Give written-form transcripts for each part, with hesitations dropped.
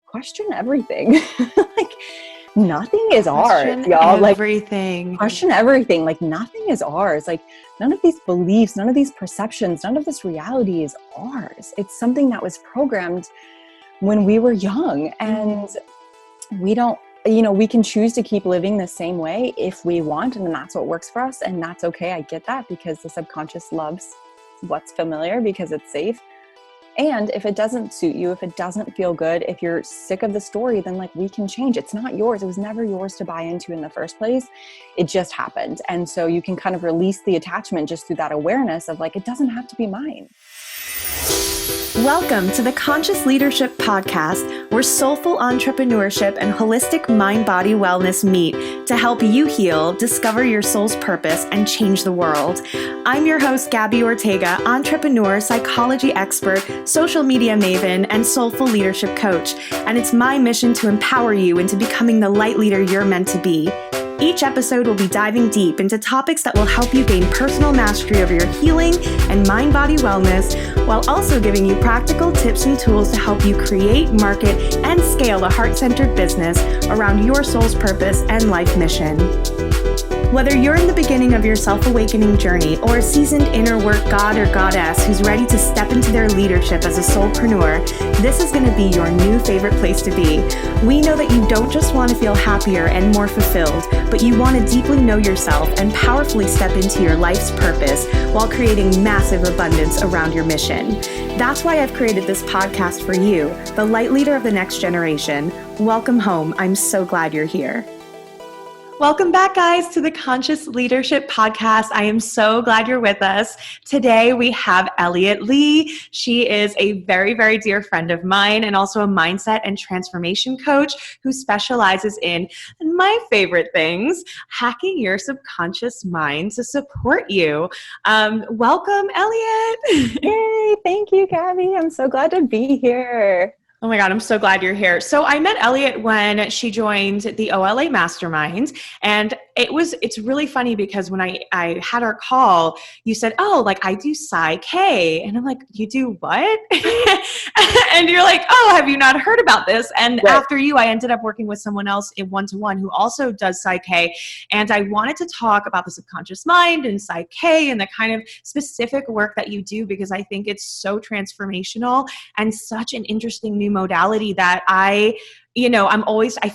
question everything. Like nothing is ours, y'all. Everything. Like question everything. Like nothing is ours. Like none of these beliefs, none of these perceptions, none of this reality is ours. It's something that was programmed when we were young, and we don't, we can choose to keep living the same way if we want, and that's what works for us. And that's okay. I get that, because the subconscious loves what's familiar because it's safe. And if it doesn't suit you, if it doesn't feel good, if you're sick of the story, then like we can change. It's not yours. It was never yours to buy into in the first place. It just happened. And so you can kind of release the attachment just through that awareness of like, it doesn't have to be mine. Welcome to the Conscious Leadership Podcast, where soulful entrepreneurship and holistic mind-body wellness meet to help you heal, discover your soul's purpose, and change the world. I'm your host, Gabby Ortega, entrepreneur, psychology expert, social media maven, and soulful leadership coach. And it's my mission to empower you into becoming the light leader you're meant to be. Each episode will be diving deep into topics that will help you gain personal mastery over your healing and mind-body wellness, while also giving you practical tips and tools to help you create, market, and scale a heart-centered business around your soul's purpose and life mission. Whether you're in the beginning of your self-awakening journey or a seasoned inner work god or goddess who's ready to step into their leadership as a soulpreneur, this is going to be your new favorite place to be. We know that you don't just want to feel happier and more fulfilled, but you want to deeply know yourself and powerfully step into your life's purpose while creating massive abundance around your mission. That's why I've created this podcast for you, the light leader of the next generation. Welcome home. I'm so glad you're here. Welcome back, guys, to the Conscious Leadership Podcast. I am so glad you're with us. Today, we have Elliott Lea. She is a very, very dear friend of mine and also a mindset and transformation coach who specializes in my favorite things, hacking your subconscious mind to support you. Welcome, Elliott. Yay, thank you, Gabby. I'm so glad to be here. Oh my God, I'm so glad you're here. So I met Elliott when she joined the OLA Mastermind, and it's really funny because when I had our call, you said, oh, like I do PSYCH-K. And I'm like, you do what? And you're like, oh, have you not heard about this? And right. After you, I ended up working with someone else in one-to-one who also does PSYCH-K. And I wanted to talk about the subconscious mind and PSYCH-K and the kind of specific work that you do, because I think it's so transformational and such an interesting new modality that I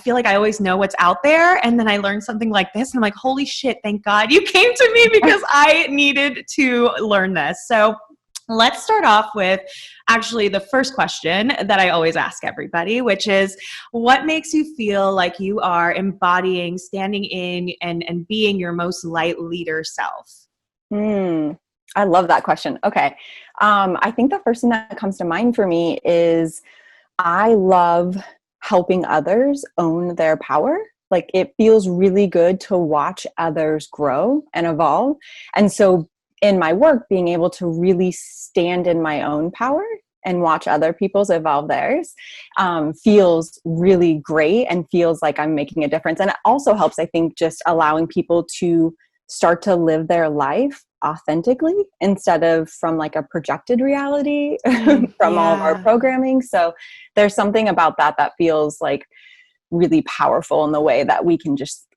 feel like I always know what's out there. And then I learned something like this and I'm like, holy shit, thank God you came to me, because I needed to learn this. So let's start off with actually the first question that I always ask everybody, which is, what makes you feel like you are embodying, standing in, and being your most light leader self? I love that question. Okay. I think the first thing that comes to mind for me is I love helping others own their power. Like it feels really good to watch others grow and evolve. And so in my work, being able to really stand in my own power and watch other people's evolve theirs feels really great and feels like I'm making a difference. And it also helps, I think, just allowing people to start to live their life authentically instead of from like a projected reality from all of our programming. So there's something about that feels like really powerful in the way that we can just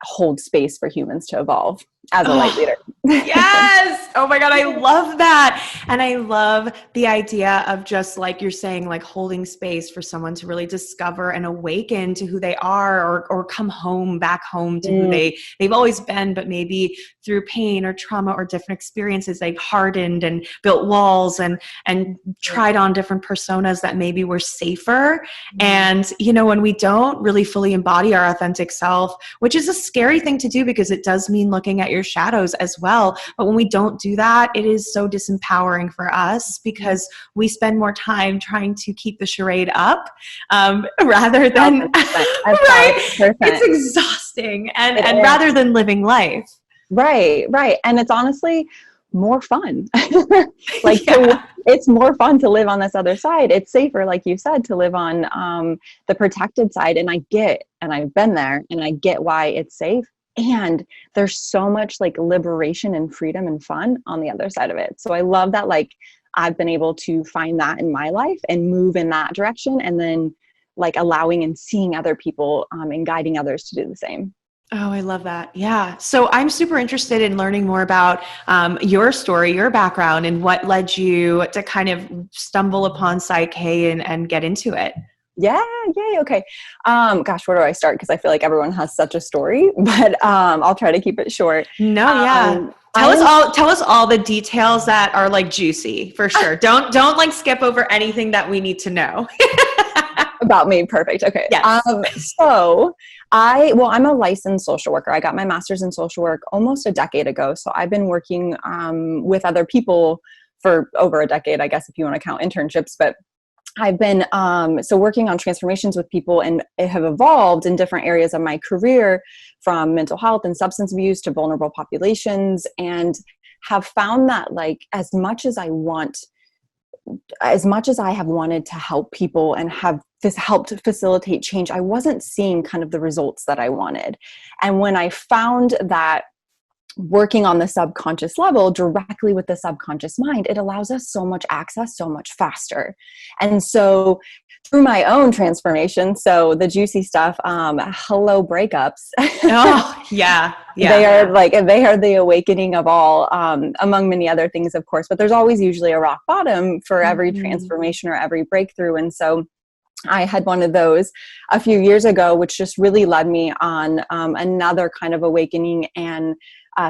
hold space for humans to evolve as a light leader. Yes. Oh my God. I love that. And I love the idea of just like you're saying, like holding space for someone to really discover and awaken to who they are, or come back home to who they've always been, but maybe through pain or trauma or different experiences, they've hardened and built walls and tried on different personas that maybe were safer. And, when we don't really fully embody our authentic self, which is a scary thing to do because it does mean looking at your shadows as well. But when we don't do that, it is so disempowering for us because we spend more time trying to keep the charade up rather than, right? It's exhausting and rather than living life. Right. And it's honestly more fun. It's more fun to live on this other side. It's safer, like you said, to live on the protected side. And I've been there and I get why it's safe. And there's so much like liberation and freedom and fun on the other side of it. So I love that, like, I've been able to find that in my life and move in that direction. And then like allowing and seeing other people and guiding others to do the same. Oh, I love that. Yeah. So I'm super interested in learning more about your story, your background, and what led you to kind of stumble upon PSYCH-K and get into it. Yeah. Yay. Okay. Gosh, where do I start? Because I feel like everyone has such a story, but I'll try to keep it short. No, yeah. Tell us all the details that are like juicy for sure. Don't like skip over anything that we need to know. About me. Perfect. Okay. Yes. So I'm a licensed social worker. I got my master's in social work almost a decade ago. So I've been working with other people for over a decade, I guess, if you want to count internships, but I've been working on transformations with people, and it have evolved in different areas of my career, from mental health and substance abuse to vulnerable populations, and have found that like as much as I have wanted to help people and have helped facilitate change, I wasn't seeing kind of the results that I wanted. And when I found that working on the subconscious level directly with the subconscious mind, it allows us so much access so much faster. And so through my own transformation, so the juicy stuff, hello breakups. Oh, yeah. They are the awakening of all, among many other things, of course, but there's always usually a rock bottom for every transformation or every breakthrough. And so I had one of those a few years ago, which just really led me on another kind of awakening and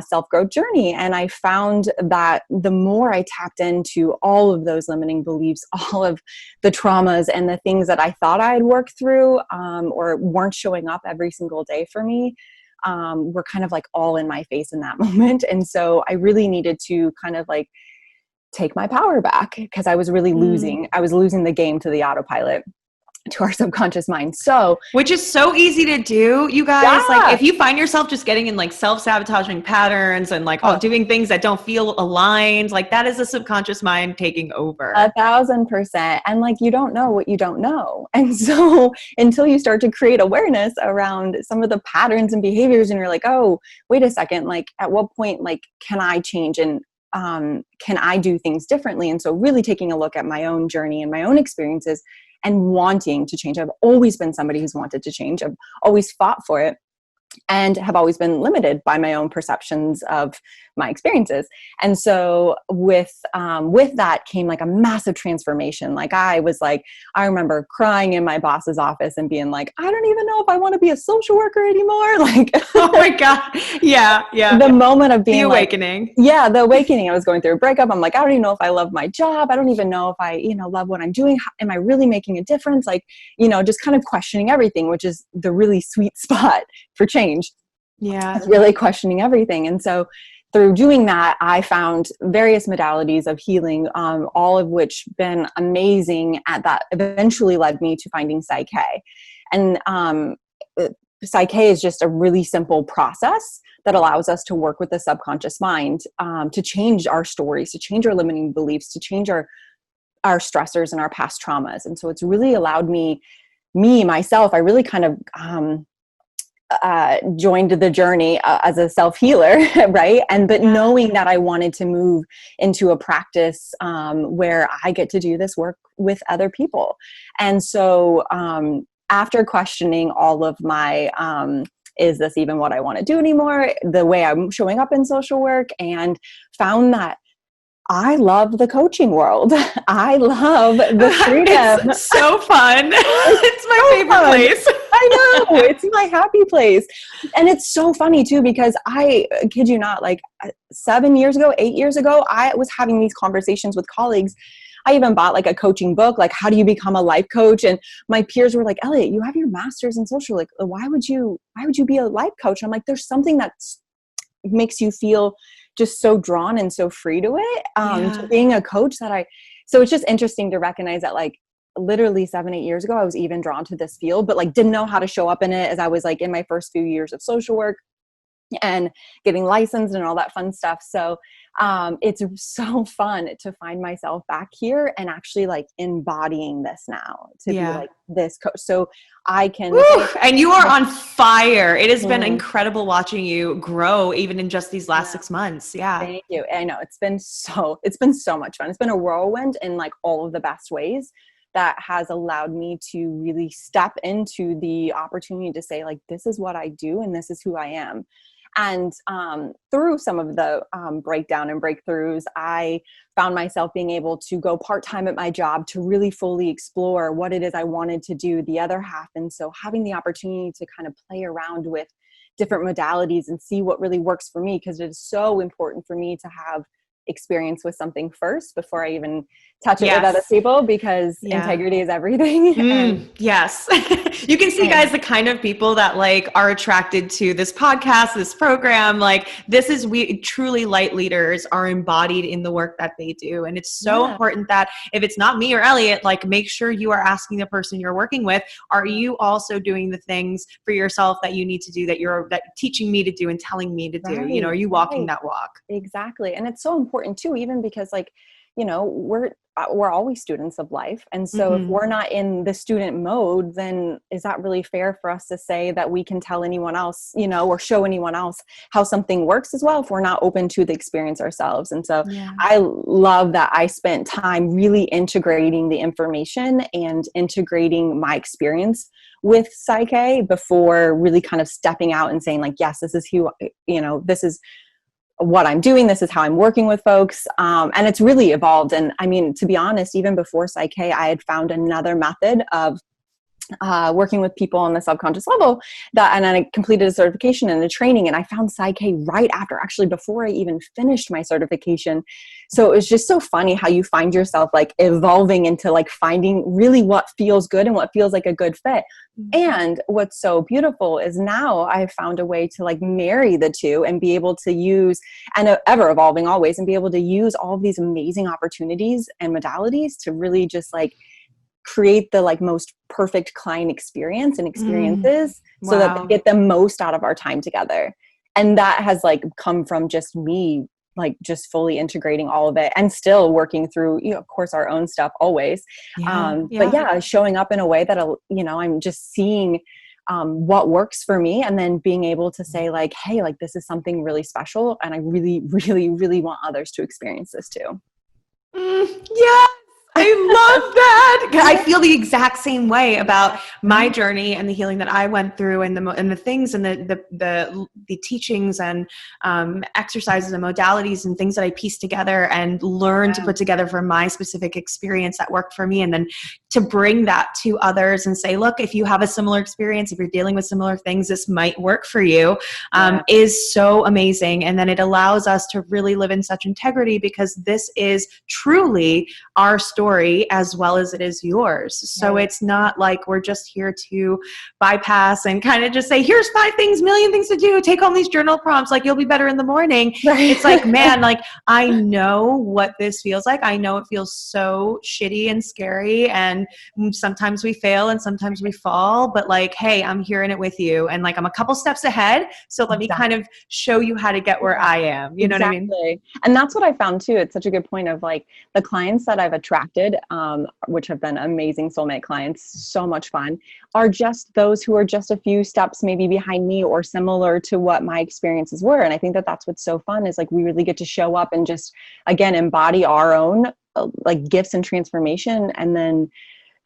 self-growth journey. And I found that the more I tapped into all of those limiting beliefs, all of the traumas and the things that I thought I had worked through or weren't showing up every single day for me, were kind of like all in my face in that moment. And so I really needed to kind of like take my power back, because I was really losing the game to the autopilot, to our subconscious mind. So, which is so easy to do, you guys. Yeah. Like if you find yourself just getting in like self-sabotaging patterns and like doing things that don't feel aligned, like that is the subconscious mind taking over. 1,000%. And like, you don't know what you don't know. And so until you start to create awareness around some of the patterns and behaviors, and you're like, oh, wait a second, like at what point, like, can I change and can I do things differently? And so really taking a look at my own journey and my own experiences and wanting to change. I've always been somebody who's wanted to change. I've always fought for it, and have always been limited by my own perceptions of my experiences. And so with that came like a massive transformation. Like I remember crying in my boss's office and being like, I don't even know if I want to be a social worker anymore. Like, oh my God. Yeah. Yeah. The moment of being the awakening. The awakening. I was going through a breakup. I'm like, I don't even know if I love my job. I don't even know if I, love what I'm doing. Am I really making a difference? Like, just kind of questioning everything, which is the really sweet spot for change. Yeah. It's really questioning everything. And so through doing that, I found various modalities of healing, all of which been amazing at that eventually led me to finding PSYCH-K. And PSYCH-K is just a really simple process that allows us to work with the subconscious mind, to change our stories, to change our limiting beliefs, to change our stressors and our past traumas. And so it's really allowed myself, I really kind of joined the journey as a self-healer, right? But knowing that I wanted to move into a practice where I get to do this work with other people. And so after questioning all of my, is this even what I want to do anymore? The way I'm showing up in social work, and found that I love the coaching world. I love the freedom. It's so fun. It's my favorite place. I know. It's my happy place. And it's so funny too, because I kid you not, like 8 years ago, I was having these conversations with colleagues. I even bought like a coaching book, like how do you become a life coach? And my peers were like, Elliot, you have your master's in social. Like, why would you be a life coach? And I'm like, there's something that makes you feel just so drawn and so free to it, to being a coach so it's just interesting to recognize that like literally 7-8 years ago, I was even drawn to this field, but like didn't know how to show up in it as I was like in my first few years of social work and getting licensed and all that fun stuff. So it's so fun to find myself back here and actually like embodying this now to be like this coach. So I can. And you are on fire. It has been incredible watching you grow even in just these last 6 months. Yeah. Thank you. I know it's been so much fun. It's been a whirlwind in like all of the best ways, that has allowed me to really step into the opportunity to say, like, this is what I do and this is who I am. And through some of the breakdown and breakthroughs, I found myself being able to go part-time at my job to really fully explore what it is I wanted to do the other half. And so having the opportunity to kind of play around with different modalities and see what really works for me, because it is so important for me to have experience with something first before I even touch it with other people, because integrity is everything. Yes. You can see, guys, the kind of people that like are attracted to this podcast, this program. Like we truly light leaders are embodied in the work that they do. And it's so important that if it's not me or Elliot, like make sure you are asking the person you're working with, are you also doing the things for yourself that you need to do, that you're teaching me to do and telling me to do, you know, are you walking that walk? Exactly. And it's so important too, even because, like, you know, we're always students of life. And so if we're not in the student mode, then is that really fair for us to say that we can tell anyone else, you know, or show anyone else how something works as well, if we're not open to the experience ourselves? And so I love that I spent time really integrating the information and integrating my experience with PSYCH-K before really kind of stepping out and saying, like, yes, this is who, you know, this is what I'm doing. This is how I'm working with folks. And it's really evolved. And I mean, to be honest, even before PSYCH-K, I had found another method of working with people on the subconscious level, and then I completed a certification and a training, and I found PSYCH-K right after, actually before I even finished my certification. So it was just so funny how you find yourself like evolving into like finding really what feels good and what feels like a good fit. And what's so beautiful is now I've found a way to like marry the two and be able to use, and ever evolving always, and be able to use all of these amazing opportunities and modalities to really just like create the like most perfect client experience and experiences so that they get the most out of our time together. And that has like come from just me, like just fully integrating all of it and still working through, you know, of course, our own stuff always. But showing up in a way that, you know, I'm just seeing what works for me, and then being able to say like, hey, like this is something really special. And I really, really, really want others to experience this too. Yeah. I love that. I feel the exact same way about my journey and the healing that I went through, and the things and the teachings and exercises and modalities and things that I pieced together and learned to put together for my specific experience that worked for me, and then to bring that to others and say, look, if you have a similar experience, if you're dealing with similar things, this might work for you, is so amazing. And then it allows us to really live in such integrity, because this is truly our story as well as it is yours. So it's not like we're just here to bypass and kind of just say, here's 5 things, million things to do, take home these journal prompts, like you'll be better in the morning. It's like, man, like I know what this feels like. I know it feels so shitty and scary, and sometimes we fail and sometimes we fall, but like, hey, I'm here in it with you, and like I'm a couple steps ahead, so let me kind of show you how to get where I am. You know what I mean? And that's what I found too. It's such a good point of like the clients that I've attracted, which have been amazing soulmate clients, so much fun, are just those who are just a few steps maybe behind me or similar to what my experiences were. And I think that that's what's so fun, is like we really get to show up and just, again, embody our own like gifts and transformation, and then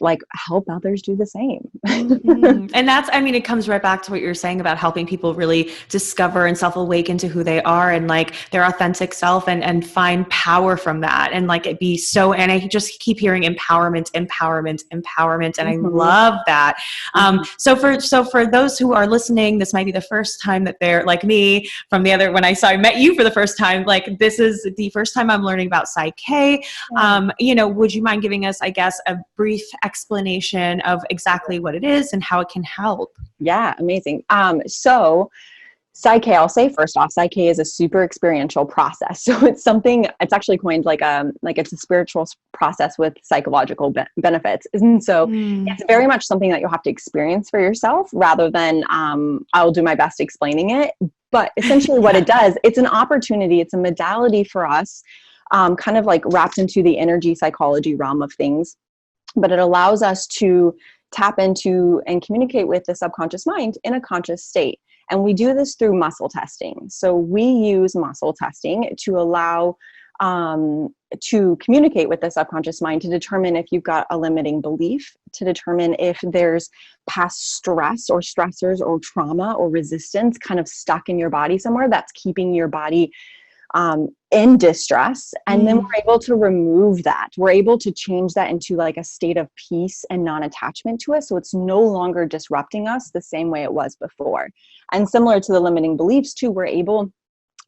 like help others do the same. And that's, I mean, it comes right back to what you're saying about helping people really discover and self-awaken to who they are and like their authentic self, and find power from that. And like it be so, and I just keep hearing empowerment. And I love that. So for those who are listening, this might be the first time that they're like me from the other, when I met you for the first time, like this is the first time I'm learning about PSYCH-K. You know, would you mind giving us, I guess, a brief explanation of exactly what it is and how it can help? Yeah, amazing. So PSYCH-K, I'll say first off, PSYCH-K is a super experiential process. So it's something, it's actually coined like it's a spiritual process with psychological benefits. And so it's very much something that you'll have to experience for yourself, rather than I'll do my best explaining it. But essentially what it does, it's an opportunity, it's a modality for us, kind of like wrapped into the energy psychology realm of things. But it allows us to tap into and communicate with the subconscious mind in a conscious state. And we do this through muscle testing. So we use muscle testing to allow to communicate with the subconscious mind to determine if you've got a limiting belief, to determine if there's past stress or stressors or trauma or resistance kind of stuck in your body somewhere that's keeping your body in distress. And then we're able to remove that. We're able to change that into like a state of peace and non-attachment to it. So it's no longer disrupting us the same way it was before. And similar to the limiting beliefs too, we're able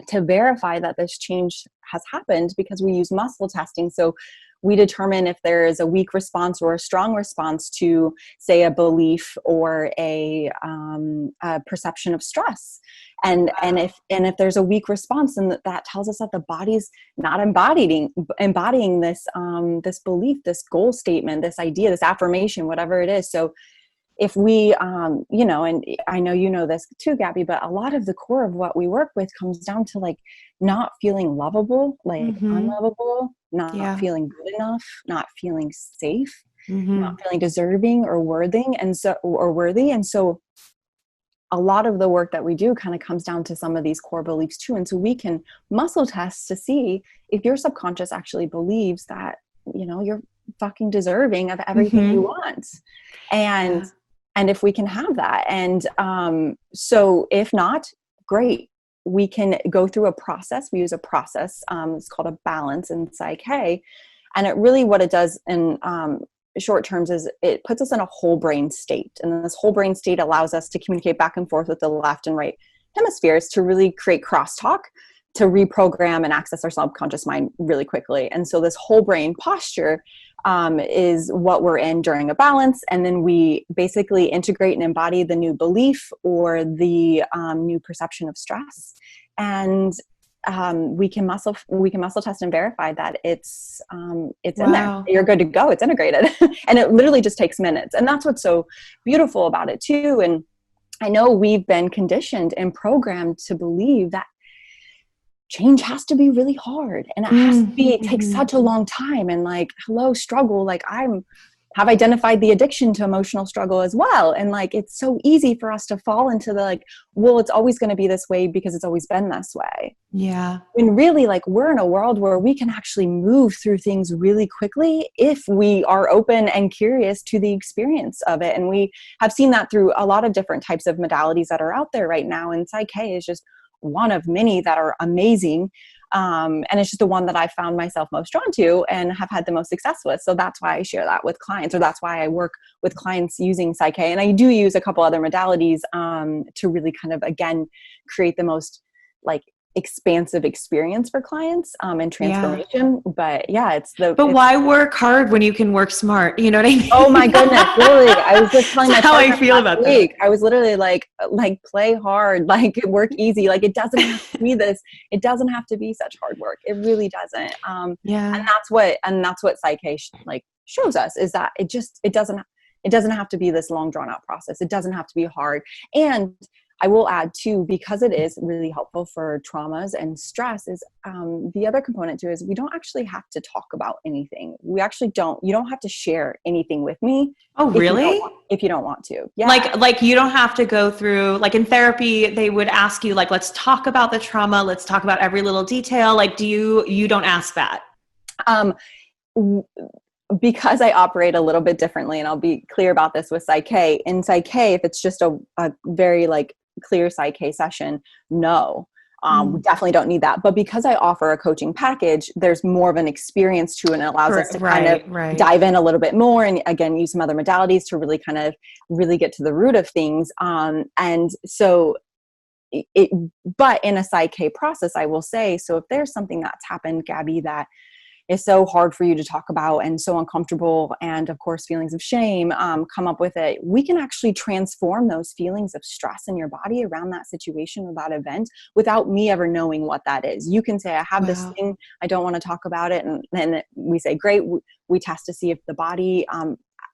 to verify that this change has happened because we use muscle testing. So we determine if there is a weak response or a strong response to, say, a belief or a perception of stress. And if there's a weak response, then that tells us that the body's not embodying this this belief, this goal statement, this idea, this affirmation, whatever it is. So if we, and I know you know this too, Gabby, but a lot of the core of what we work with comes down to like not feeling lovable, like unlovable, not feeling good enough, not feeling safe, not feeling deserving or worthy. And so a lot of the work that we do kind of comes down to some of these core beliefs too. And so we can muscle test to see if your subconscious actually believes that, you're fucking deserving of everything you want. And if we can have that. And so if not, great. We can go through a process. We use a process. It's called a balance in PSYCH-K. And it really, what it does in short terms is it puts us in a whole brain state. And this whole brain state allows us to communicate back and forth with the left and right hemispheres to really create crosstalk, to reprogram and access our subconscious mind really quickly. And so this whole brain posture is what we're in during a balance. And then we basically integrate and embody the new belief or the new perception of stress. And we can muscle test and verify that it's in there. You're good to go. It's integrated. And it literally just takes minutes. And that's what's so beautiful about it too. And I know we've been conditioned and programmed to believe that change has to be really hard and it has to be, it takes such a long time. And like, hello, struggle. Like have identified the addiction to emotional struggle as well. And like, it's so easy for us to fall into the like, well, it's always going to be this way because it's always been this way. Yeah. And really like we're in a world where we can actually move through things really quickly if we are open and curious to the experience of it. And we have seen that through a lot of different types of modalities that are out there right now. And PSYCH-K is just one of many that are amazing. And it's just the one that I found myself most drawn to and have had the most success with. So that's why I share that with clients, or that's why I work with clients using PSYCH-K. And I do use a couple other modalities to really kind of, again, create the most like expansive experience for clients and transformation. But yeah, why work hard when you can work smart? You know what I mean? Oh my goodness, literally. I was just telling my how I feel about that. I was literally like play hard, like work easy. Like it doesn't have to be this. It doesn't have to be such hard work. It really doesn't. And that's what PSYCH-K like shows us, is that it doesn't have to be this long drawn out process. It doesn't have to be hard. And I will add too, because it is really helpful for traumas and stress, is the other component too is we don't actually have to talk about anything. We actually don't. You don't have to share anything with me. Oh, really? If you don't want to. Yeah. Like you don't have to go through, like in therapy, they would ask you like, let's talk about the trauma. Let's talk about every little detail. Like, you don't ask that? Because I operate a little bit differently, and I'll be clear about this with PSYCH-K. In PSYCH-K, if it's just a very like clear PSYCH-K session, no, we definitely don't need that. But because I offer a coaching package, there's more of an experience to it, and it allows us to kind of dive in a little bit more, and again, use some other modalities to really kind of really get to the root of things. And so but in a PSYCH-K process, I will say, so if there's something that's happened, Gabby, that is so hard for you to talk about and so uncomfortable, and of course feelings of shame come up with it, we can actually transform those feelings of stress in your body around that situation or that event without me ever knowing what that is. You can say, I have this thing, I don't want to talk about it, and then we say, great, we test to see if the body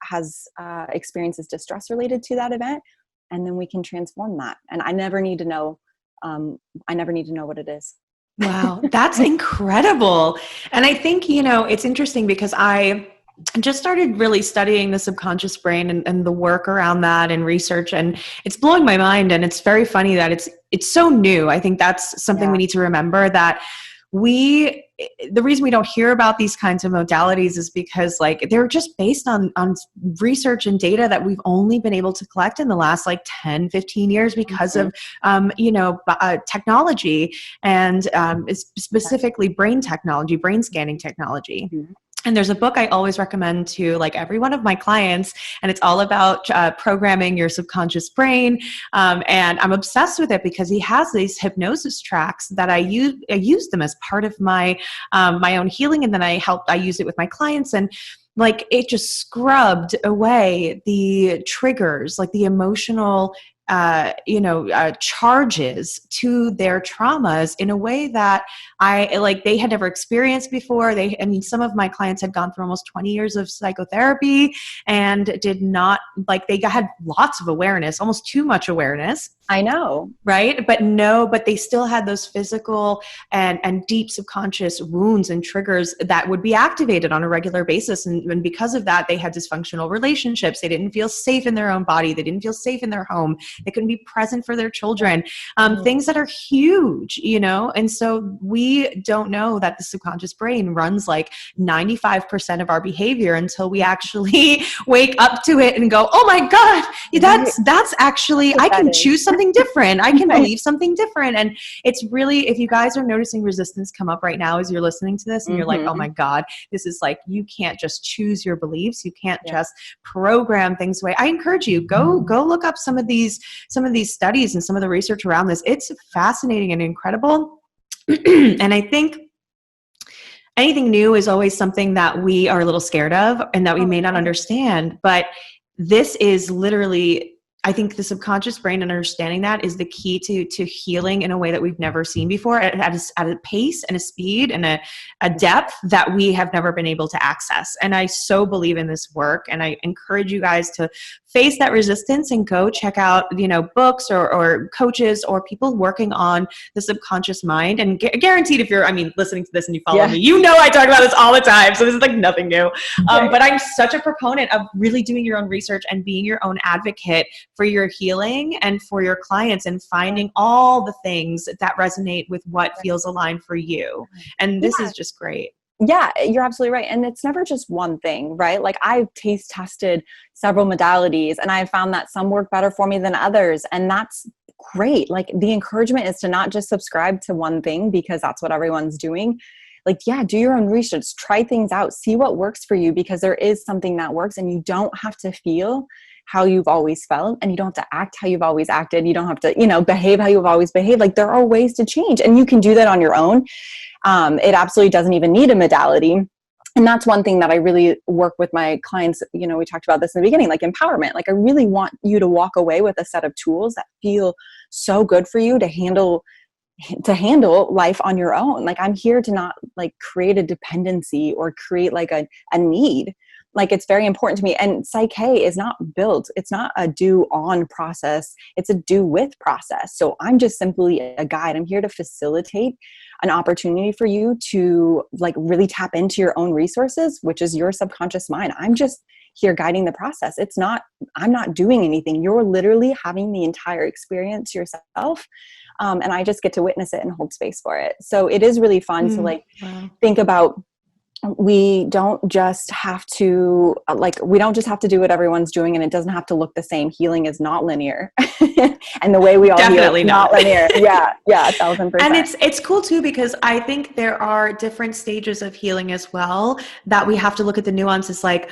has experiences distress related to that event, and then we can transform that. And I never need to know what it is. Wow, that's incredible. And I think, it's interesting because I just started really studying the subconscious brain and the work around that and research, and it's blowing my mind. And it's very funny that it's so new. I think that's something we need to remember, that we the reason we don't hear about these kinds of modalities is because like they're just based on research and data that we've only been able to collect in the last like 10, 15 years because of, technology and specifically brain technology, brain scanning technology. Mm-hmm. And there's a book I always recommend to like every one of my clients, and it's all about programming your subconscious brain. And I'm obsessed with it because he has these hypnosis tracks that I use them as part of my my own healing, and then I use it with my clients, and like it just scrubbed away the triggers, like the emotional charges to their traumas in a way that they had never experienced before. Some of my clients had gone through almost 20 years of psychotherapy and did not, they had lots of awareness, almost too much awareness. I know. Right? But they still had those physical and deep subconscious wounds and triggers that would be activated on a regular basis. And because of that, they had dysfunctional relationships. They didn't feel safe in their own body. They didn't feel safe in their home. They couldn't be present for their children. Things that are huge, And so we don't know that the subconscious brain runs like 95% of our behavior until we actually wake up to it and go, oh my God, that's actually, I can choose something different. I can believe something different. And it's really, if you guys are noticing resistance come up right now as you're listening to this and you're like, oh my God, this is like, you can't just choose your beliefs. You can't just program things away. I encourage you, go look up some of these studies and some of the research around this. It's fascinating and incredible. And I think anything new is always something that we are a little scared of and that we may not understand, but this is literally, I think the subconscious brain and understanding that is the key to healing in a way that we've never seen before at a pace and a speed and a depth that we have never been able to access. And I so believe in this work, and I encourage you guys to face that resistance and go check out, books or coaches or people working on the subconscious mind. And guaranteed, if you're, listening to this and you follow me, I talk about this all the time. So this is like nothing new. But I'm such a proponent of really doing your own research and being your own advocate for your healing and for your clients and finding all the things that resonate with what feels aligned for you. And this is just great. Yeah, you're absolutely right. And it's never just one thing, right? Like I've taste tested several modalities and I found that some work better for me than others. And that's great. Like the encouragement is to not just subscribe to one thing because that's what everyone's doing. Like, do your own research, try things out, see what works for you, because there is something that works and you don't have to feel how you've always felt, and you don't have to act how you've always acted. You don't have to, behave how you've always behaved. Like there are ways to change and you can do that on your own. It absolutely doesn't even need a modality. And that's one thing that I really work with my clients. We talked about this in the beginning, like empowerment. Like I really want you to walk away with a set of tools that feel so good for you to handle life on your own. Like I'm here to not like create a dependency or create like a need. Like it's very important to me. And PSYCH-K is not built. It's not a do on process. It's a do with process. So I'm just simply a guide. I'm here to facilitate an opportunity for you to like really tap into your own resources, which is your subconscious mind. I'm just here guiding the process. I'm not doing anything. You're literally having the entire experience yourself. And I just get to witness it and hold space for it. So it is really fun to think about. We don't just have to do what everyone's doing, and it doesn't have to look the same. Healing is not linear. And the way we all definitely heal is not linear. Yeah, 1,000%. And it's cool too, because I think there are different stages of healing as well that we have to look at the nuances. Like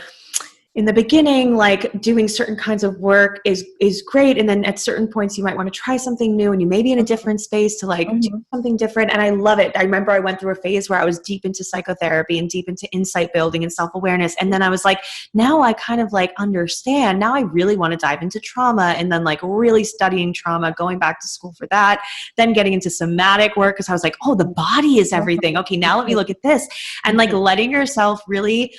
in the beginning, like doing certain kinds of work is great. And then at certain points you might want to try something new and you may be in a different space to like do something different. And I love it. I remember I went through a phase where I was deep into psychotherapy and deep into insight building and self-awareness. And then I was like, now I kind of like understand. Now I really want to dive into trauma, and then like really studying trauma, going back to school for that, then getting into somatic work. Cause I was like, oh, the body is everything. Okay. Now let me look at this, and like letting yourself really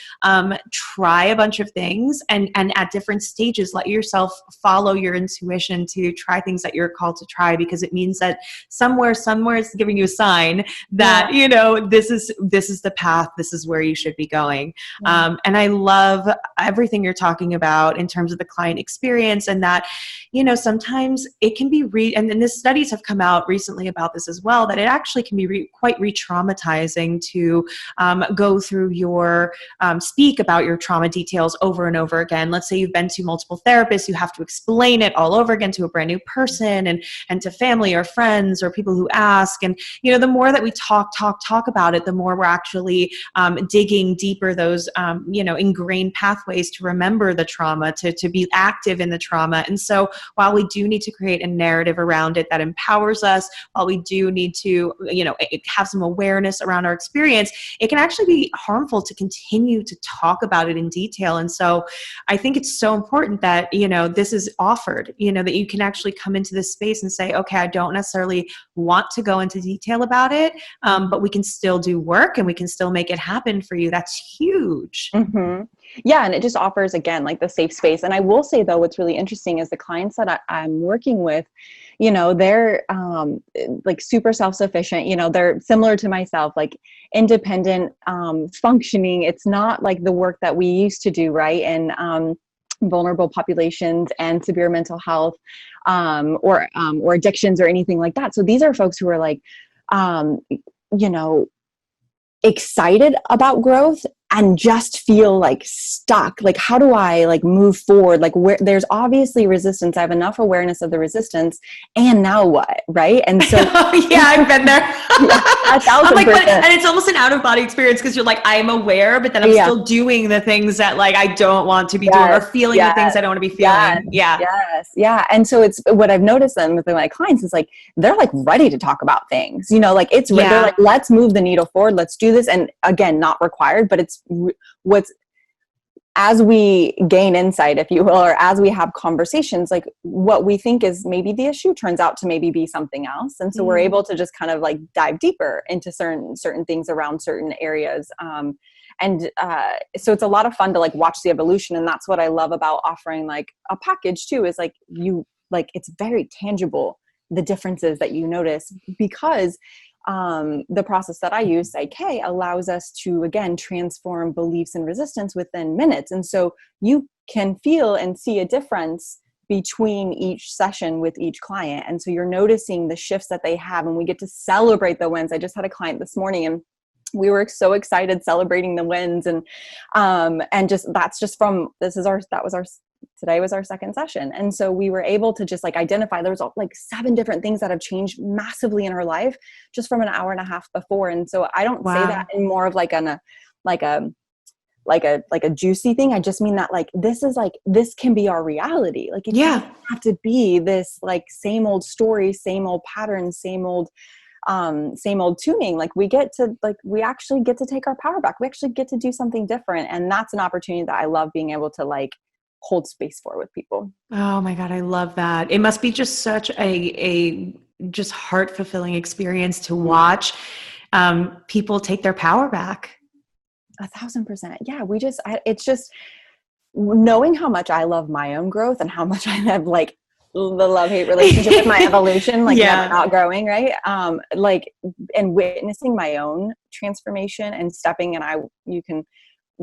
try a bunch of things things, and at different stages, let yourself follow your intuition to try things that you're called to try, because it means that somewhere it's giving you a sign that, you know, this is the path, this is where you should be going. And I love everything you're talking about in terms of the client experience, and that, you know, sometimes it can be and the studies have come out recently about this as well, that it actually can be quite re-traumatizing to go through your speak about your trauma details over and over again. Let's say you've been to multiple therapists, you have to explain it all over again to a brand new person, and to family or friends or people who ask. And, you know, the more that we talk about it, the more we're actually digging deeper those, you know, ingrained pathways to remember the trauma, to be active in the trauma. And so while we do need to create a narrative around it that empowers us, while we do need to, you know, have some awareness around our experience, it can actually be harmful to continue to talk about it in detail. And so I think it's so important that, you know, this is offered, you know, that you can actually come into this space and say, okay, I don't necessarily want to go into detail about it, but we can still do work and we can still make it happen for you. That's huge. Mm-hmm. Yeah. And it just offers, again, like the safe space. And I will say, though, what's really interesting is the clients that I'm working with, you know, they're like super self-sufficient, you know, they're similar to myself, like independent, functioning. It's not like the work that we used to do, right? And vulnerable populations and severe mental health, or addictions or anything like that. So these are folks who are like, you know, excited about growth and just feel like stuck. Like, how do I like move forward? Like, where there's obviously resistance. I have enough awareness of the resistance, and now what? Right. And so, yeah, I've been there. Yeah, 1,000%. I'm like, and it's almost an out of body experience, because you're like, I'm aware, but then I'm still doing the things that like I don't want to be doing, or feeling the things I don't want to be feeling. Yeah. And so it's what I've noticed then with my clients is like, they're like ready to talk about things, you know, like they're like, let's move the needle forward. Let's do this. And again, not required, but it's what's, as we gain insight, if you will, or as we have conversations, like what we think is maybe the issue turns out to maybe be something else. And so we're able to just kind of like dive deeper into certain things around certain areas. So it's a lot of fun to like watch the evolution. And that's what I love about offering like a package too, is like it's very tangible, the differences that you notice, because the process that I use, PSYCH-K, allows us to, again, transform beliefs and resistance within minutes. And so you can feel and see a difference between each session with each client. And so you're noticing the shifts that they have, and we get to celebrate the wins. I just had a client this morning, and we were so excited celebrating the wins. And just, that's just from, today was our second session. And so we were able to just like identify, there's like 7 different things that have changed massively in her life just from an hour and a half before. And so I don't say that in more of like a juicy thing. I just mean that like, this can be our reality. Like, it doesn't have to be this like same old story, same old patterns, same old tuning. Like we actually get to take our power back. We actually get to do something different. And that's an opportunity that I love being able to like hold space for with people. Oh my God. I love that. It must be just such a just heart fulfilling experience to watch people take their power back. 1,000%. Yeah. It's just knowing how much I love my own growth and how much I have like the love-hate relationship with my evolution, like never not growing. Right. And witnessing my own transformation and stepping,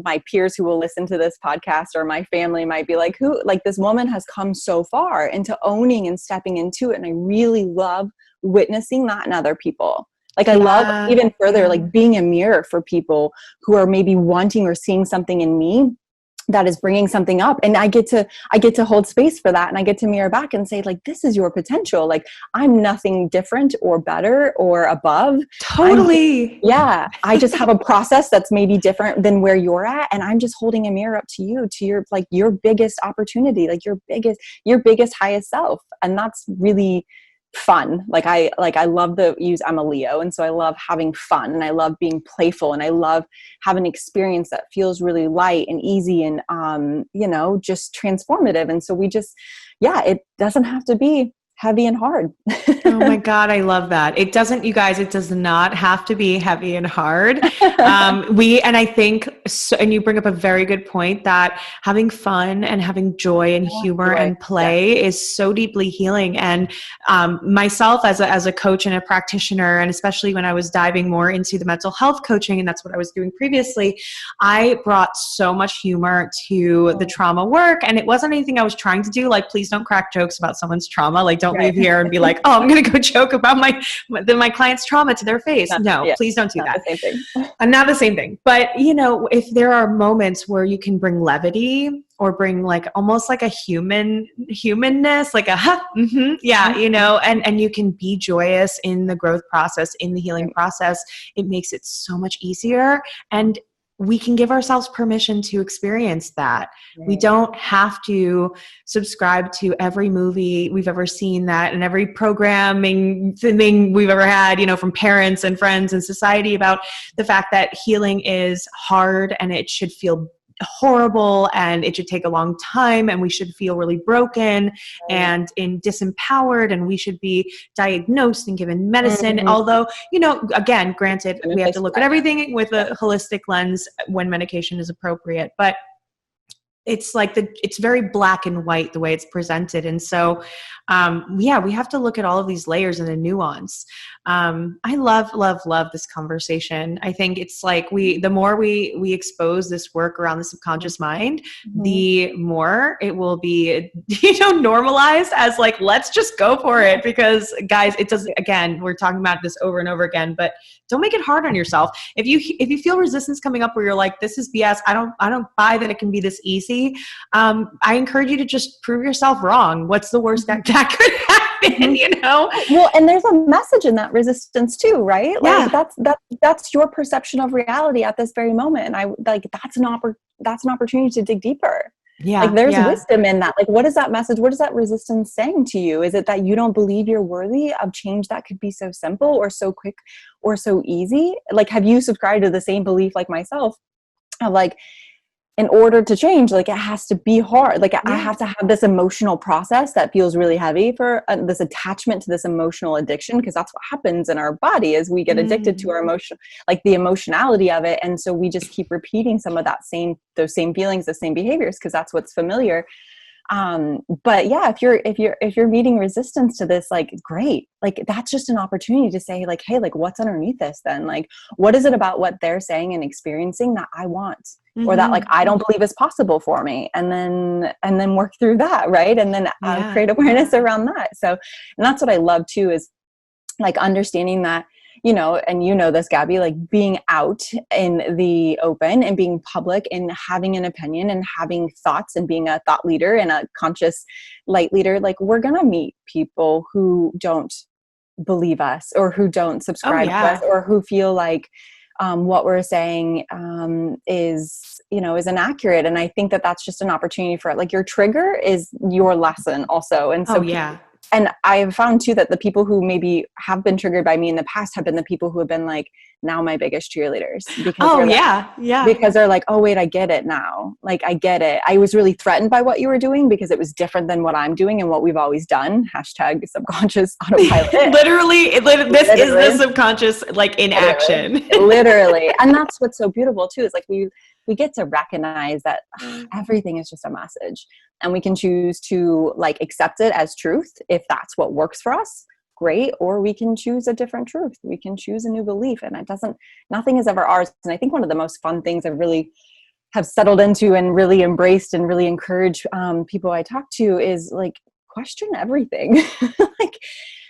my peers who will listen to this podcast or my family might be like, this woman has come so far into owning and stepping into it. And I really love witnessing that in other people. Like I love even further, like being a mirror for people who are maybe wanting or seeing something in me that is bringing something up. And I get to hold space for that. And I get to mirror back and say like, this is your potential. Like I'm nothing different or better or above. Totally. I just have a process that's maybe different than where you're at. And I'm just holding a mirror up to you, to your biggest opportunity, like your biggest highest self. And that's really fun. I love I'm a Leo. And so I love having fun, and I love being playful, and I love having an experience that feels really light and easy and, just transformative. And so it doesn't have to be heavy and hard. Oh my God. I love that. It does not have to be heavy and hard. And I think and you bring up a very good point, that having fun and having joy and humor and play is so deeply healing. And myself as a coach and a practitioner, and especially when I was diving more into the mental health coaching, and that's what I was doing previously, I brought so much humor to the trauma work. And it wasn't anything I was trying to do. Like, please don't crack jokes about someone's trauma. Like, don't leave here and be like, oh, I'm going to go joke about my client's trauma to their face. Please don't do that. The same thing. Not the same thing. But, if there are moments where you can bring levity or bring like almost like a humanness, like a, and you can be joyous in the growth process, in the healing process, it makes it so much easier. And we can give ourselves permission to experience that. Right. We don't have to subscribe to every movie we've ever seen that, and every programming thing we've ever had, from parents and friends and society, about the fact that healing is hard and it should feel horrible and it should take a long time and we should feel really broken and disempowered, and we should be diagnosed and given medicine. Although, again, granted, we have to look at everything with a holistic lens when medication is appropriate, but it's like it's very black and white the way it's presented. And so, we have to look at all of these layers and the nuance. I love this conversation. I think it's like the more we expose this work around the subconscious mind, the more it will be, normalized as like, let's just go for it. Because guys, it doesn't, again, we're talking about this over and over again, but don't make it hard on yourself. If you feel resistance coming up where you're like, this is BS, I don't buy that it can be this easy. I encourage you to just prove yourself wrong. What's the worst that could happen, Well, and there's a message in that resistance too, right? Like that's your perception of reality at this very moment. And I like, that's an opportunity to dig deeper. Yeah. Like there's wisdom in that. Like, what is that message? What is that resistance saying to you? Is it that you don't believe you're worthy of change that could be so simple or so quick or so easy? Like, have you subscribed to the same belief like myself of like, in order to change, like it has to be hard. Like I have to have this emotional process that feels really heavy for this attachment to this emotional addiction. Because that's what happens in our body is we get addicted to our emotion, like the emotionality of it. And so we just keep repeating some of those same feelings, the same behaviors, because that's what's familiar. But yeah, if you're meeting resistance to this, like, great, like that's just an opportunity to say like, hey, like what's underneath this then? Like, what is it about what they're saying and experiencing that I want? Or that like, I don't believe is possible for me. And then work through that. Right. And then create awareness around that. So, and that's what I love too, is like understanding that, and this, Gabby, like being out in the open and being public and having an opinion and having thoughts and being a thought leader and a conscious light leader, like we're going to meet people who don't believe us or who don't subscribe to us or who feel like what we're saying is inaccurate. And I think that that's just an opportunity for it. Like your trigger is your lesson also. And so and I've found too that the people who maybe have been triggered by me in the past have been the people who have been like now my biggest cheerleaders. Because because they're like, oh wait, I get it now. Like I get it. I was really threatened by what you were doing because it was different than what I'm doing and what we've always done. # subconscious autopilot. Literally, this is the subconscious like in action. Literally. And that's what's so beautiful too, is like we get to recognize that everything is just a message, and we can choose to like accept it as truth if that's what works for us. Great. Or we can choose a different truth. We can choose a new belief, and nothing is ever ours. And I think one of the most fun things I really have settled into and really embraced and really encourage people I talk to is like, question everything. Like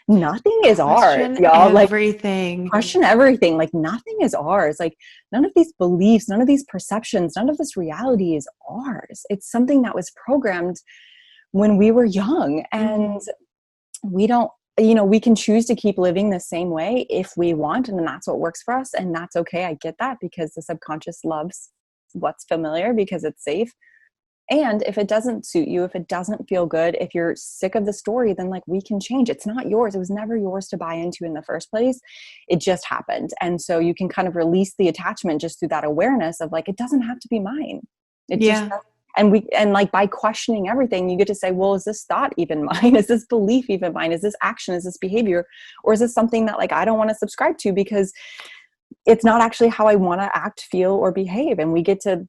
nothing is ours, y'all. Everything. Like question everything. Like nothing is ours. Like none of these beliefs, none of these perceptions, none of this reality is ours. It's something that was programmed when we were young, and we don't, we can choose to keep living the same way if we want, and then that's what works for us. And that's okay. I get that, because the subconscious loves what's familiar because it's safe. And if it doesn't suit you, if it doesn't feel good, if you're sick of the story, then like we can change. It's not yours. It was never yours to buy into in the first place. It just happened. And so you can kind of release the attachment just through that awareness of like, it doesn't have to be mine. And like by questioning everything, you get to say, well, is this thought even mine? Is this belief even mine? Is this action? Is this behavior? Or is this something that like I don't want to subscribe to because it's not actually how I want to act, feel, or behave. And we get to,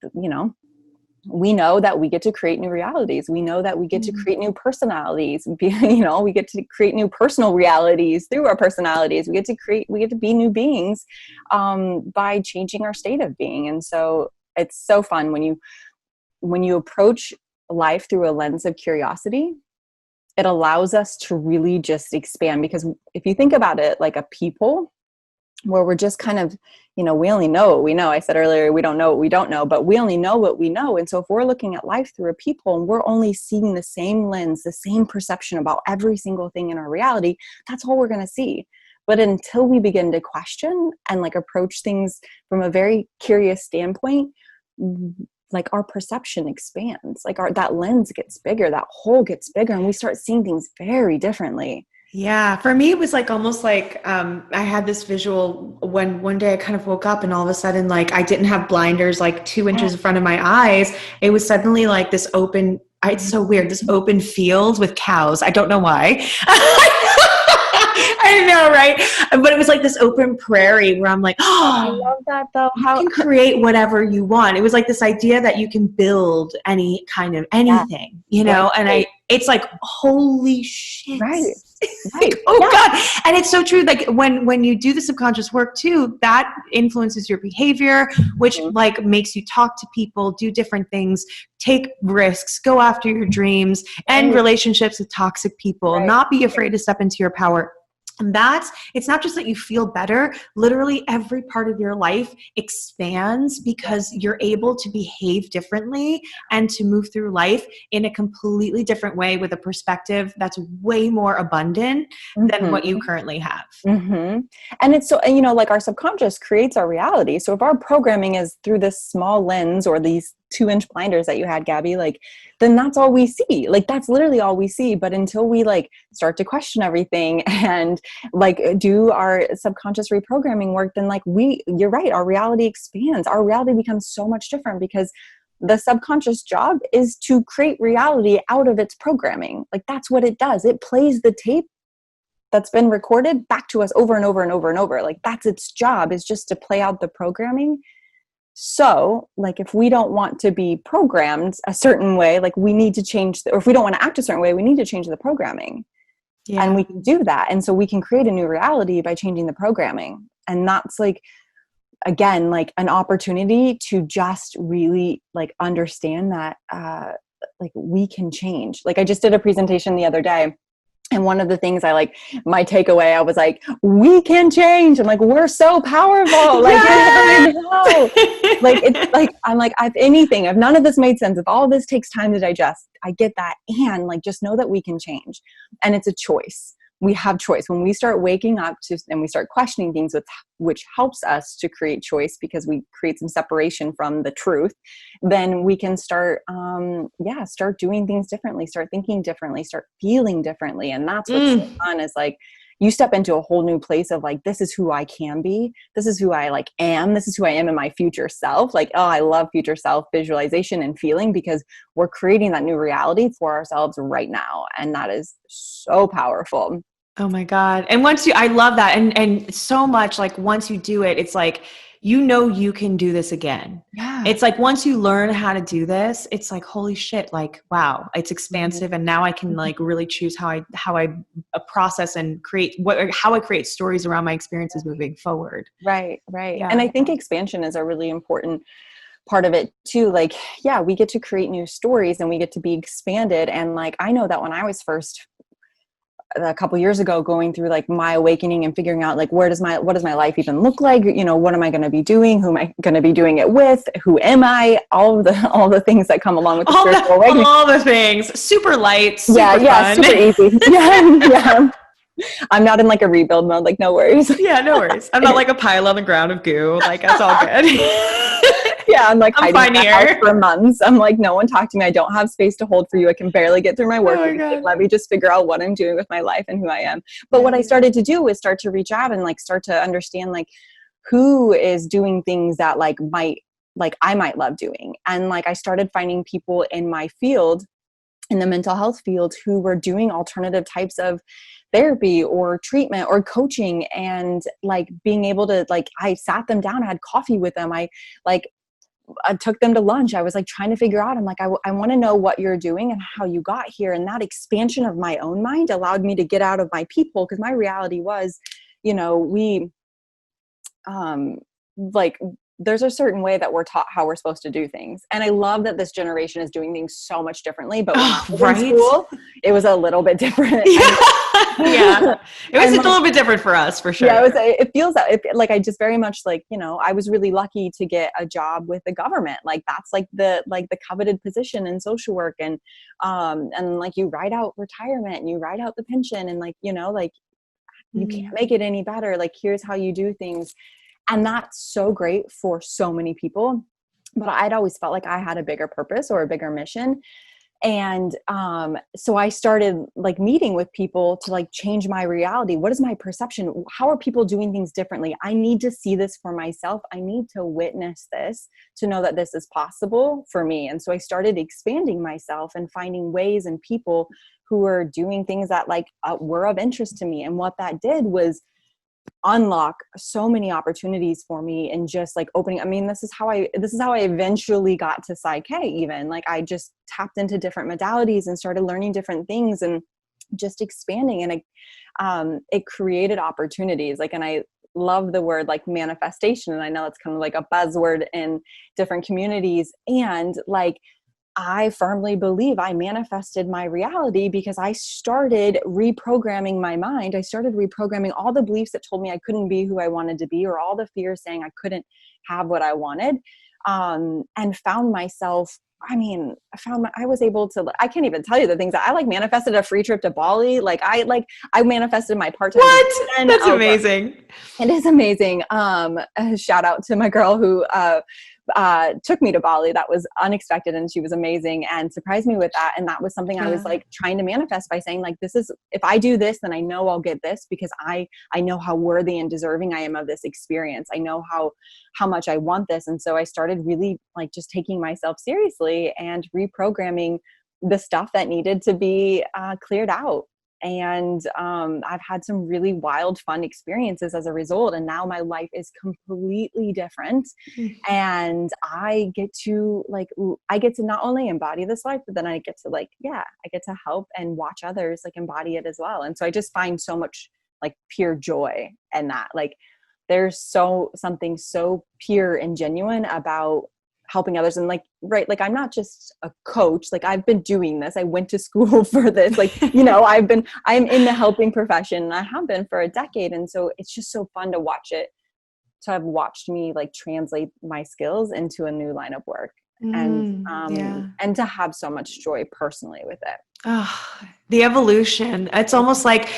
we know that we get to create new realities. We know that we get to create new personalities. We get to create new personal realities through our personalities. We get to be new beings by changing our state of being. And so it's so fun when you approach life through a lens of curiosity. It allows us to really just expand, because if you think about it like a people, where we're just kind of, we only know what we know. I said earlier, we don't know what we don't know, but we only know what we know. And so if we're looking at life through a people and we're only seeing the same lens, the same perception about every single thing in our reality, that's all we're going to see. But until we begin to question and like approach things from a very curious standpoint, like our perception expands, like that lens gets bigger, that hole gets bigger, and we start seeing things very differently. Yeah. For me, it was like almost like I had this visual when one day I kind of woke up and all of a sudden, like I didn't have blinders like 2 inches in front of my eyes. It was suddenly like this open, it's so weird, this open field with cows. I don't know why. I know, right? But it was like this open prairie where I'm like, I love that though. You can create whatever you want. It was like this idea that you can build any kind of anything, and it's like, holy shit. Right. Like, God. And it's so true. Like when you do the subconscious work too, that influences your behavior, which like makes you talk to people, do different things, take risks, go after your dreams, end relationships with toxic people, not be afraid to step into your power. And it's not just that you feel better, literally every part of your life expands because you're able to behave differently and to move through life in a completely different way with a perspective that's way more abundant than what you currently have. And it's so, like our subconscious creates our reality. So if our programming is through this small lens or these 2-inch blinders that you had, Gabby, like, then that's all we see. Like, that's literally all we see. But until we like start to question everything and like do our subconscious reprogramming work, then like you're right, our reality expands. Our reality becomes so much different because the subconscious job is to create reality out of its programming. Like, that's what it does. It plays the tape that's been recorded back to us over and over and over and over. Like, that's its job, is just to play out the programming. So like, if we don't want to be programmed a certain way, like we need to change, or if we don't want to act a certain way, we need to change the programming. And we can do that. And so we can create a new reality by changing the programming. And that's like, again, like an opportunity to just really like understand that, like we can change. Like I just did a presentation the other day. And one of the things my takeaway, I was like, we can change. I'm like, we're so powerful. Like, like, it's like, I'm like, if none of this made sense, if all of this takes time to digest, I get that. And like, just know that we can change. And it's a choice. We have choice. When we start waking up and we start questioning things, which helps us to create choice because we create some separation from the truth, then we can start doing things differently, start thinking differently, start feeling differently. And that's what's so fun, is like, you step into a whole new place of like, this is who I can be. This is who I like am. This is who I am in my future self. Like, I love future self visualization and feeling, because we're creating that new reality for ourselves right now. And that is so powerful. Oh my God. And I love that. And so much, like once you do it, it's like, you can do this again. Yeah. It's like, once you learn how to do this, it's like, holy shit, like, wow, it's expansive. And now I can like really choose how I process and how I create stories around my experiences moving forward. Right. Yeah. And I think expansion is a really important part of it too. Like, yeah, we get to create new stories and we get to be expanded. And like, I know that when I was first a couple years ago going through like my awakening and figuring out like, what does my life even look like? What am I going to be doing? Who am I going to be doing it with? Who am I? All the things that come along with the spiritual awakening. All the things. Super light. Super fun. Super easy. Yeah. I'm not in like a rebuild mode. Like, no worries. Yeah, no worries. I'm not like a pile on the ground of goo. Like, that's all good. Yeah, I'm like hiding in my house for months. I'm like, no one talk to me. I don't have space to hold for you. I can barely get through my work. Let me just figure out what I'm doing with my life and who I am. But what I started to do was start to reach out and like start to understand like who is doing things that I might love doing. And like, I started finding people in my field, in the mental health field, who were doing alternative types of therapy or treatment or coaching, and like being able to, like, I sat them down, I had coffee with them. I took them to lunch. I was like trying to figure out, I'm like, I want to know what you're doing and how you got here. And that expansion of my own mind allowed me to get out of my people. Cause my reality was, like, there's a certain way that we're taught how we're supposed to do things. And I love that this generation is doing things so much differently, but when I was in school, it was a little bit different. Yeah. It was a little bit different for us, for sure. Yeah, it feels that like, I just very much like, I was really lucky to get a job with the government. Like that's like the coveted position in social work. And like you write out retirement and you write out the pension, and like, like you can't make it any better. Like, here's how you do things. And that's so great for so many people. But I'd always felt like I had a bigger purpose or a bigger mission. And so I started like meeting with people to like change my reality. What is my perception? How are people doing things differently? I need to see this for myself. I need to witness this to know that this is possible for me. And so I started expanding myself and finding ways and people who were doing things that like were of interest to me. And what that did was unlock so many opportunities for me, and just like opening. I mean, this is how I eventually got to PSYCH-K. Even like I just tapped into different modalities and started learning different things and just expanding. And it created opportunities. Like, and I love the word like manifestation. And I know it's kind of like a buzzword in different communities. And like, I firmly believe I manifested my reality because I started reprogramming my mind. I started reprogramming all the beliefs that told me I couldn't be who I wanted to be, or all the fears saying I couldn't have what I wanted, and found myself. I was able to, I can't even tell you the things that I like manifested a free trip to Bali. I manifested my part-time. What? That's amazing. It is amazing. A shout out to my girl who, took me to Bali. That was unexpected, and she was amazing and surprised me with that. And that was something I was like trying to manifest by saying like, this is, if I do this, then I know I'll get this, because I know how worthy and deserving I am of this experience. I know how much I want this. And so I started really like just taking myself seriously and reprogramming the stuff that needed to be cleared out. And I've had some really wild, fun experiences as a result. And now my life is completely different. And I get to not only embody this life, but then I get to help and watch others like embody it as well. And so I just find so much like pure joy in that. Like there's something so pure and genuine about helping others. And like, right, like I'm not just a coach, like I've been doing this. I went to school for this, like, I'm in the helping profession, and I have been for a decade. And so it's just so fun to watch it, to have watched me like translate my skills into a new line of work, and to have so much joy personally with it. Oh, the evolution. It's almost like,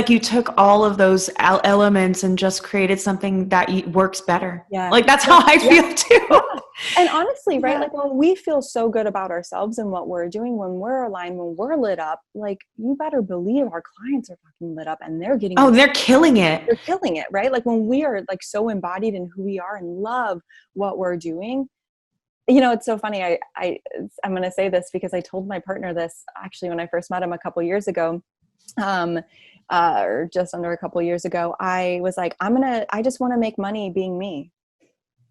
you took all of those elements and just created something that works better. Yeah. Like that's how I feel too. Yeah. And honestly, right? Like when we feel so good about ourselves and what we're doing, when we're aligned, when we're lit up, like you better believe our clients are fucking lit up, and they're getting, they're killing it. They're killing it, right? Like when we are like so embodied in who we are and love what we're doing. It's so funny. I'm going to say this because I told my partner this actually when I first met him a couple years ago, or just under a couple years ago. I was like, I just want to make money being me.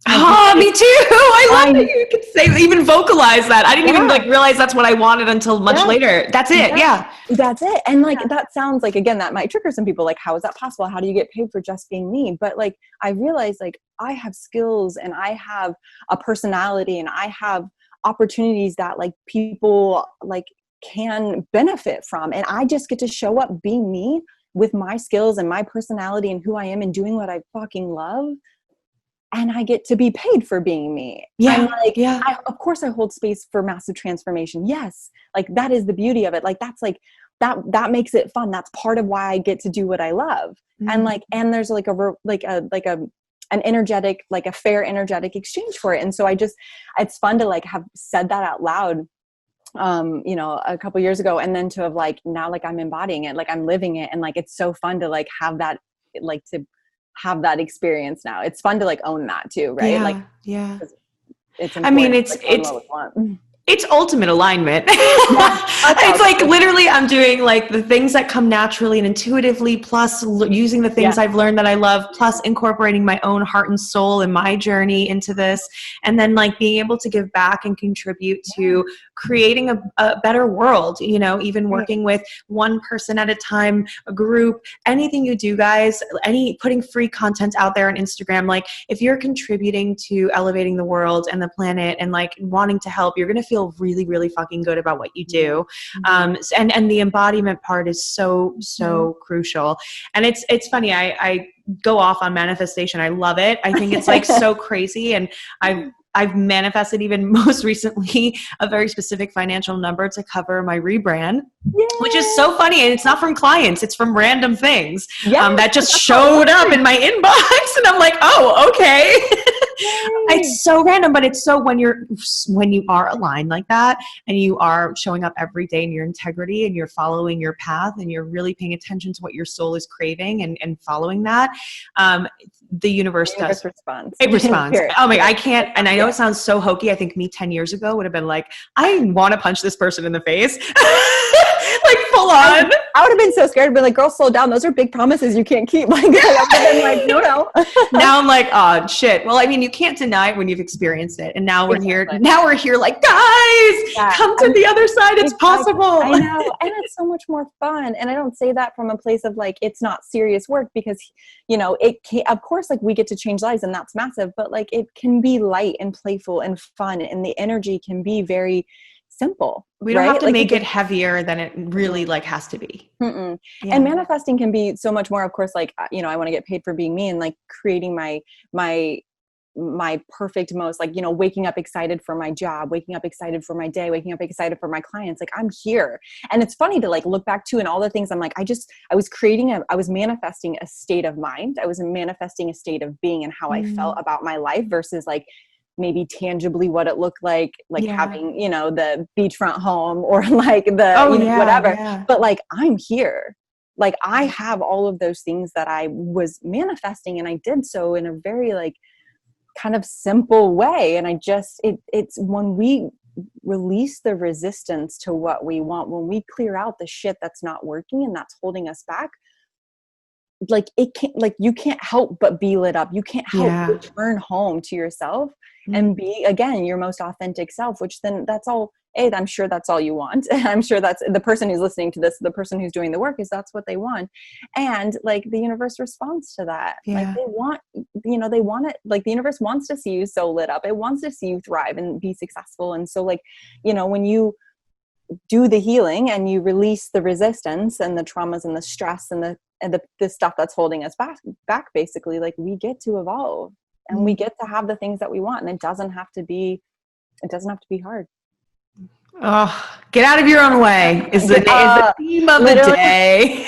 Oh, me too. I love that you could say, even vocalize that. I didn't even like realize that's what I wanted until much later. That's it. Yeah. That's it. And like, that sounds like, again, that might trigger some people. Like, how is that possible? How do you get paid for just being me? But like, I realized like I have skills and I have a personality and I have opportunities that like people like can benefit from. And I just get to show up being me with my skills and my personality and who I am and doing what I fucking love. And I get to be paid for being me. Yeah. And like, of course I hold space for massive transformation. Yes. Like that is the beauty of it. Like that's like, that makes it fun. That's part of why I get to do what I love. And like, and there's like an energetic, like a fair energetic exchange for it. And so it's fun to like have said that out loud, a couple years ago. And then to have like, now, like I'm embodying it, like I'm living it. And like, it's so fun to like have that, like to have that experience now. It's fun to like own that too, right? Yeah, like, yeah. It's I mean, it's It's ultimate alignment. It's like literally I'm doing like the things that come naturally and intuitively, plus using the things I've learned that I love, plus incorporating my own heart and soul and my journey into this. And then like being able to give back and contribute to creating a better world, you know, even working with one person at a time, a group, anything you do, guys, putting free content out there on Instagram. Like if you're contributing to elevating the world and the planet and like wanting to help, you're going to feel really, really fucking good about what you do. And the embodiment part is so crucial. And it's funny. I go off on manifestation. I love it. I think it's like so crazy. And I've manifested even most recently a very specific financial number to cover my rebrand, which is so funny. And it's not from clients. It's from random things that just showed up in my inbox. And I'm like, oh, okay. It's so random, but it's so when you are aligned like that and you are showing up every day in your integrity and you're following your path and you're really paying attention to what your soul is craving and following that, the universe responds. It responds. Oh my God, I can't. And I know it sounds so hokey. I think me 10 years ago would have been like, I want to punch this person in the face. Like full on. I would have been so scared to be like, girl, slow down. Those are big promises you can't keep. Like, I'm like, no. Now I'm like, oh shit. Well, I mean, you can't deny it when you've experienced it. And now we're here. Now we're here like, guys, come to the other side. It's possible. I know. And it's so much more fun. And I don't say that from a place of like, it's not serious work because, you know, it can, of course, like we get to change lives and that's massive, but like it can be light and playful and fun. And the energy can be very simple. We don't have to make it heavier than it really like has to be. And manifesting can be so much more, of course, like, you know, I want to get paid for being me and like creating my perfect most, like, you know, waking up excited for my job, waking up excited for my day, waking up excited for my clients. Like I'm here. And it's funny to like look back to and all the things I'm like, I was manifesting a state of mind. I was manifesting a state of being and how I felt about my life versus like maybe tangibly what it looked like having, you know, the beachfront home or like whatever. But like, I'm here. Like I have all of those things that I was manifesting and I did so in a very like kind of simple way. And I just, it's when we release the resistance to what we want, when we clear out the shit that's not working and that's holding us back, like it can't, like you can't help but be lit up. You can't help but return home to yourself and be again your most authentic self, which then that's all I'm sure that's all you want. I'm sure that's the person who's listening to this, the person who's doing the work is that's what they want. And like the universe responds to that. Like they want, you know, they want it, like the universe wants to see you so lit up. It wants to see you thrive and be successful. And so like, you know, when you do the healing and you release the resistance and the traumas and the stress and the stuff that's holding us back basically, like we get to evolve and we get to have the things that we want. And it doesn't have to be hard. Oh, get out of your own way is the theme of the day.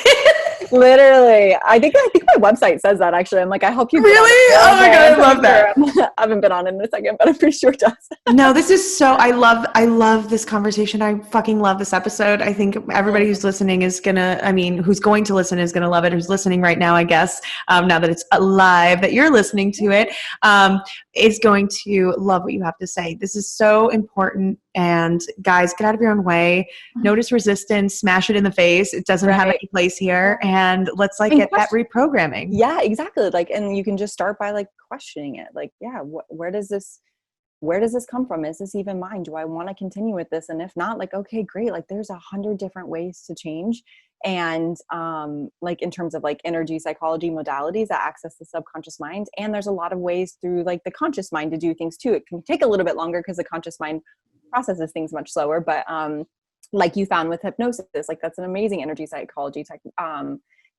Literally. I think my website says that actually. I'm like, I hope you really? Oh my God, I love that. I haven't been on it in a second, but I'm pretty sure it does. No, this is so, I love this conversation. I fucking love this episode. I think everybody who's listening is who's going to listen is going to love it. Who's listening right now, I guess, now that it's live, that you're listening to it, is going to love what you have to say. This is so important. And guys, get out of your own way. Notice resistance, smash it in the face. It doesn't have any place here. And let's like get that reprogramming. Yeah, exactly. Like, and you can just start by like questioning it. Like, where does this come from? Is this even mine? Do I want to continue with this? And if not, like, okay, great. Like there's 100 different ways to change. And like in terms of like energy, psychology, modalities that access the subconscious mind. And there's a lot of ways through like the conscious mind to do things too. It can take a little bit longer because the conscious mind processes things much slower, but like you found with hypnosis, like that's an amazing energy psychology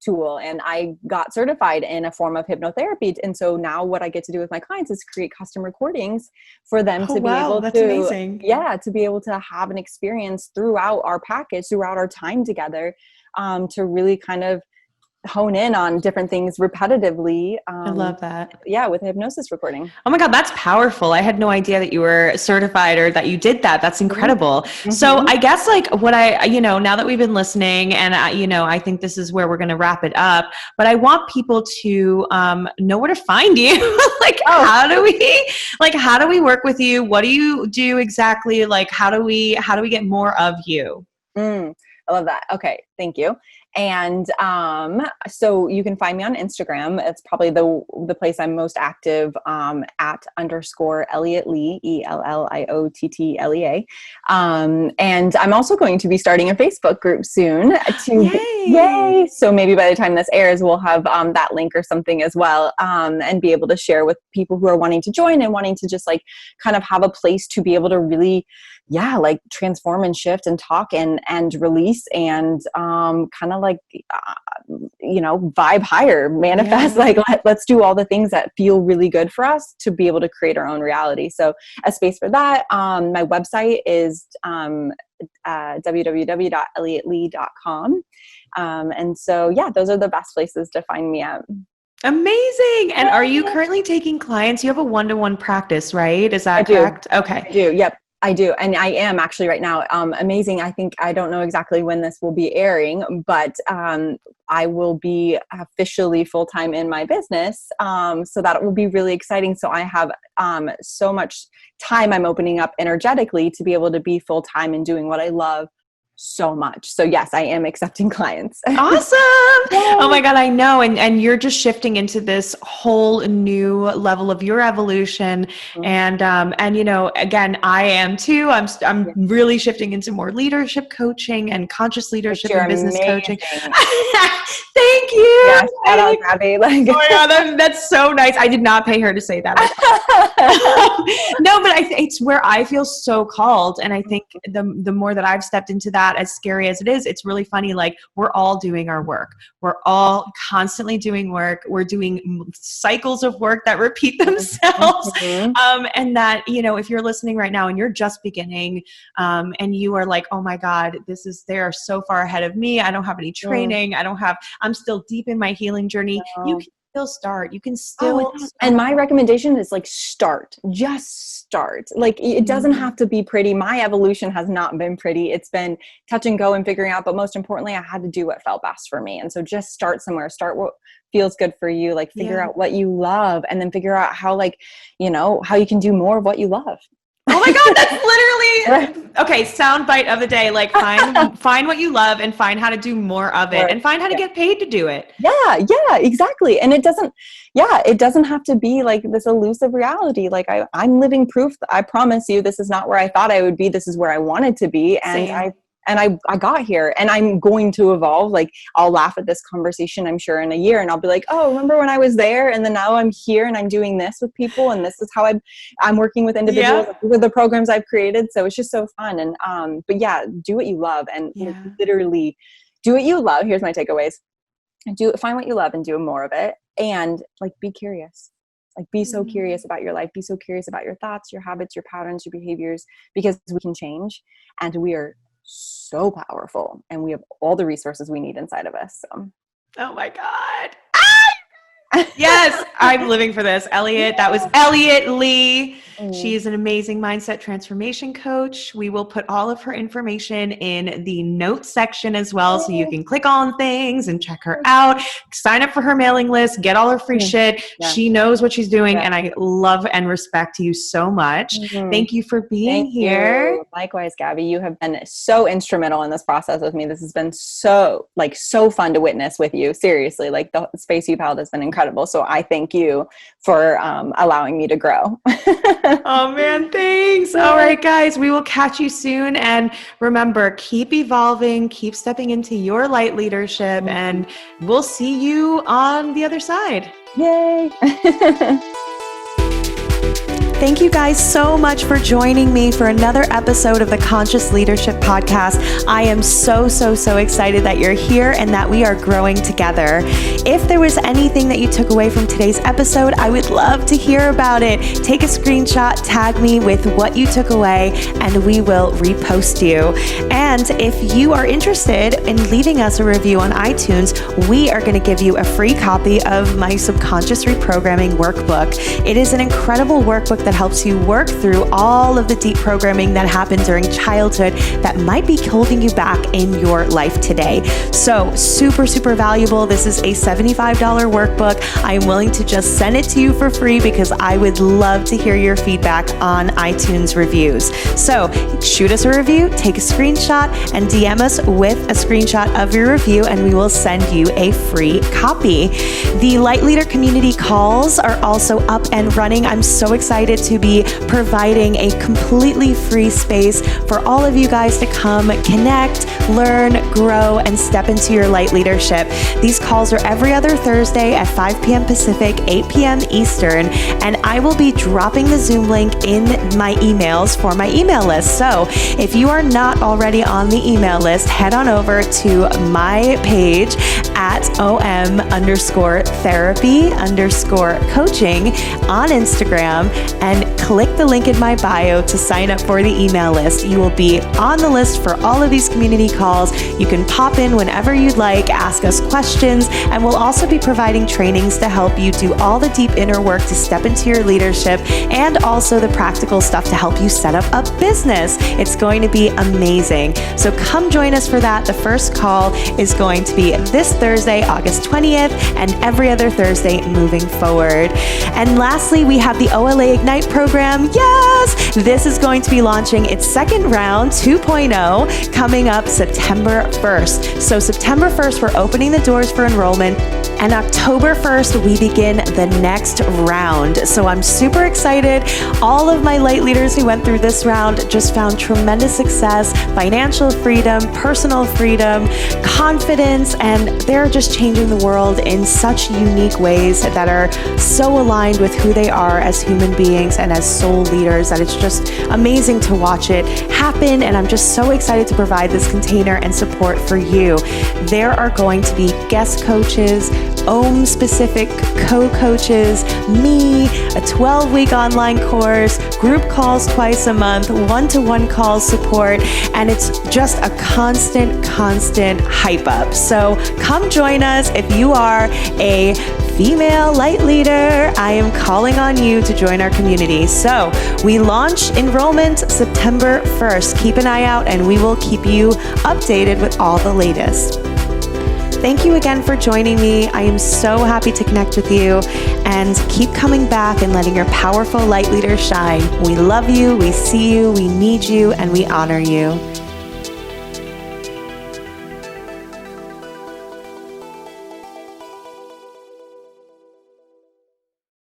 tool. And I got certified in a form of hypnotherapy. And so now what I get to do with my clients is create custom recordings for them to be able that's amazing. To be able to have an experience throughout our package, throughout our time together, to really kind of hone in on different things repetitively. I love that. Yeah, with hypnosis recording. Oh my God, that's powerful. I had no idea that you were certified or that you did that. That's incredible. Mm-hmm. So I guess like what now that we've been listening and I think this is where we're going to wrap it up, but I want people to know where to find you. How do we work with you? What do you do exactly? Like, how do we get more of you? I love that. Okay. Thank you. And so you can find me on Instagram. It's probably the place I'm most active, at _Elliott Lea, ELLIOTTLEA. And I'm also going to be starting a Facebook group soon. Yay! So maybe by the time this airs, we'll have that link or something as well, and be able to share with people who are wanting to join and wanting to just like kind of have a place to be able to really like transform and shift and talk and release and kind of like vibe higher, manifest, like let's do all the things that feel really good for us to be able to create our own reality. So a space for that. My website is www.elliottlee.com. And so those are the best places to find me at. Amazing. And are you currently taking clients? You have a one-to-one practice, right? Is that correct? Okay. I do. Yep. I do. And I am actually right now. Amazing. I don't know exactly when this will be airing, but I will be officially full-time in my business. So that will be really exciting. So I have so much time I'm opening up energetically to be able to be full-time and doing what I love so much. So yes, I am accepting clients. Awesome. Oh my God, I know. And you're just shifting into this whole new level of your evolution. And again, I am too. I'm really shifting into more leadership coaching and conscious leadership and business coaching. Thank you. Yeah, shout out, Gabby. Oh my God, that's so nice. I did not pay her to say that. No, but it's where I feel so called. And I think the more that I've stepped into that, as scary as it is, it's really funny. Like, we're all doing our work. We're all constantly doing work. We're doing cycles of work that repeat themselves. And that, if you're listening right now and you're just beginning, and you are like, oh my God, they are so far ahead of me. I don't have any training. I'm still deep in my healing journey. You can still start. You can still start. And my recommendation is just start. Like, it doesn't have to be pretty. My evolution has not been pretty. It's been touch and go and figuring out, but most importantly, I had to do what felt best for me. And so just start somewhere, start what feels good for you, like figure out what you love, and then figure out how how you can do more of what you love. Oh my God, that's literally okay. Soundbite of the day. Like, find what you love and find how to do more of it, and find how to get paid to do it. Yeah, exactly. And it doesn't have to be like this elusive reality. Like, I'm living proof that I promise you, this is not where I thought I would be. This is where I wanted to be. And I got here, and I'm going to evolve. Like, I'll laugh at this conversation, I'm sure, in a year, and I'll be like, oh, remember when I was there? And then now I'm here and I'm doing this with people, and this is how I'm working with individuals with the programs I've created. So it's just so fun. And, but do what you love, and literally do what you love. Here's my takeaways. Find what you love and do more of it. And like, be curious. Like, be so curious about your life. Be so curious about your thoughts, your habits, your patterns, your behaviors, because we can change, and we are so powerful, and we have all the resources we need inside of us. So. Oh my God. Yes, I'm living for this. Elliot, that was Elliott Lea. She's an amazing mindset transformation coach. We will put all of her information in the notes section as well, so you can click on things and check her out, sign up for her mailing list, get all her free shit. She knows what she's doing, and I love and respect you so much. Thank you for being here. Likewise, Gabby, you have been so instrumental in this process with me. This has been so fun to witness with you. Seriously, like, the space you've held has been incredible. So I thank you for allowing me to grow. Oh man, thanks. All right, guys, we will catch you soon. And remember, keep evolving, keep stepping into your light leadership, and we'll see you on the other side. Yay. Thank you guys so much for joining me for another episode of the Conscious Leadership Podcast. I am so excited that you're here and that we are growing together. If there was anything that you took away from today's episode, I would love to hear about it. Take a screenshot, tag me with what you took away, and we will repost you. And if you are interested in leaving us a review on iTunes, we are going to give you a free copy of my Subconscious Reprogramming Workbook. It is an incredible workbook that helps you work through all of the deep programming that happened during childhood that might be holding you back in your life today. So super valuable. This is a $75 workbook. I am willing to just send it to you for free because I would love to hear your feedback on iTunes reviews. So shoot us a review, take a screenshot, and DM us with a screenshot of your review, and we will send you a free copy. The Light Leader community calls are also up and running. I'm so excited to be providing a completely free space for all of you guys to come connect, learn, grow, and step into your light leadership. These calls are every other Thursday at 5 p.m. Pacific, 8 p.m. Eastern, and I will be dropping the Zoom link in my emails for my email list. So if you are not already on the email list, head on over to my page at om_therapy_coaching on Instagram and click the link in my bio to sign up for the email list. You will be on the list for all of these community calls. You can pop in whenever you'd like, ask us questions, and we'll also be providing trainings to help you do all the deep inner work to step into your leadership and also the practical stuff to help you set up a business. It's going to be amazing. So come join us for that. The first call is going to be this Thursday, August 20th, and every other Thursday moving forward. And lastly, we have the OLA Ignite program. Yes! This is going to be launching its second round 2.0 coming up September 1st. So September 1st, we're opening the doors for enrollment. And October 1st, we begin the next round. So I'm super excited. All of my light leaders who went through this round just found tremendous success, financial freedom, personal freedom, confidence, and they're just changing the world in such unique ways that are so aligned with who they are as human beings and as soul leaders that it's just amazing to watch it happen. And I'm just so excited to provide this container and support for you. There are going to be guest coaches, OM-specific co-coaches, me, a 12-week online course, group calls twice a month, one-to-one call support, and it's just a constant hype up. So come join us. If you are a female light leader, I am calling on you to join our community. So we launch enrollment September 1st. Keep an eye out and we will keep you updated with all the latest. Thank you again for joining me. I am so happy to connect with you, and keep coming back and letting your powerful light leader shine. We love you, we see you, we need you, and we honor you.